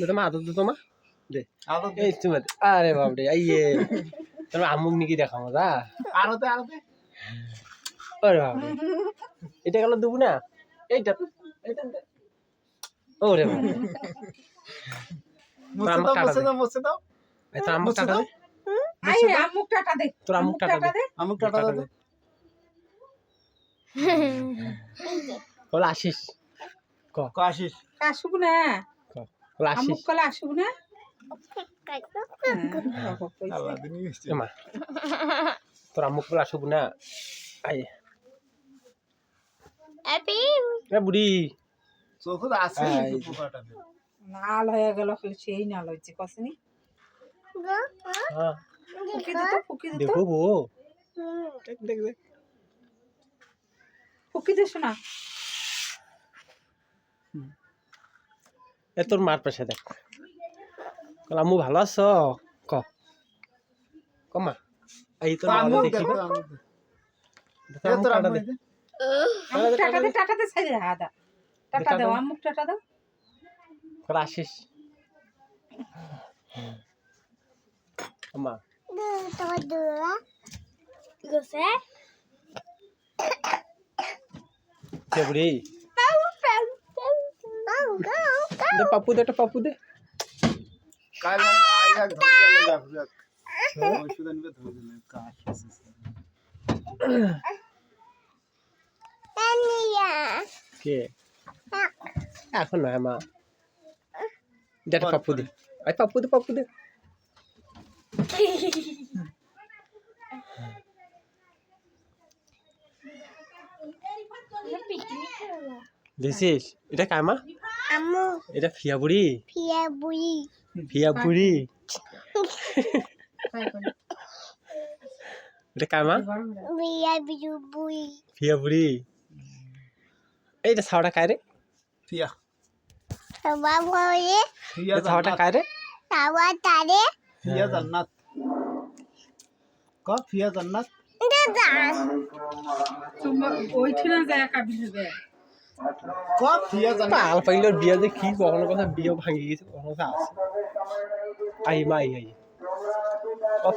তোমার আদর দে তোমার দে এই তোমার আরে বাপরে আইয়ে তোমার আমুক নাকি দেখা মজা আরো দে আরে বাপরে এটা গেল দেবো না এইটা এইটা ওরে বাপরে মুছে দাও তোর আমুক টাটা দে আমুক টাটা দে তোর আমুক টাটা দে আমুক টাটা দে বল আসিস ক আসিস আসুক না বল আসিস আমুক কলে আসুক না মা তোর আমুক বল আসুক না আই বুড়ি চোখ আছে লাল হয়ে গেল খালি সেই নাল হয়েছে কসনি ফুকি দে দেখো বো দেখ দেখ দেখ ফুকি দে শোনা এ তোর মার পাশে দেখ আম্মু ভালো আছো ক কমা এই তোর মা দেখি তোর আমুক আমুক টাটা দে সাইডে হাদা টাটা দাও আমুক টাটা দাও আসিস মা কে বুড়ি দে পাপ্পু দে পাপ্পু দে কাল আইয়া ধরে যাক ওষুধ আনবে ধরে দিলে কাশ কে এখন নয় মা দে পাপ্পু দে আই পাপ্পু দে দিছিস এটা কার মা এটা ফিয়া বুড়ি এটা কার মা ফিয়া বুড়ি এইটা ছাওয়াটা কায় রে ফিয়া ছাওয়াটা কায় রে ফিয়া জান্নাত ফিয়া জান্নাত তোমার ওইখানে যায় কাবিল হবে ফিয়া জান্নাত আল পাইলোর বিয়া যে কি কখনো কথা বিয়ে ভাঙি গেছে কখনো কথা আছে আই মা আই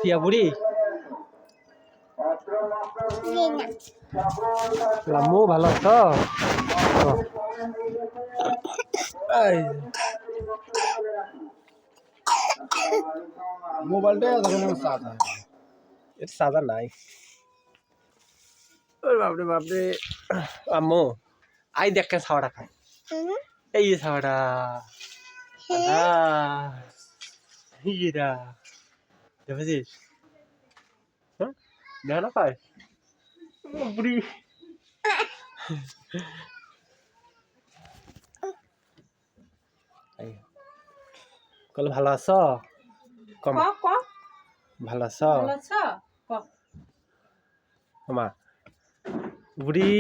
ফিয়া বুড়ি লাম্মু ভালো আছো মোবাইলটা ধরে সাদা এটা সাদা নাই বাপরে আম্মু আই দেখ ছাওয়াটা খায় এই যে ছাওয়াটা হিরা দেখেছিস হ্যাঁ দেখা না পায় বুড়ি কল ভালো আছো কম ভালো আছো ভালো আছো মা বুড়ি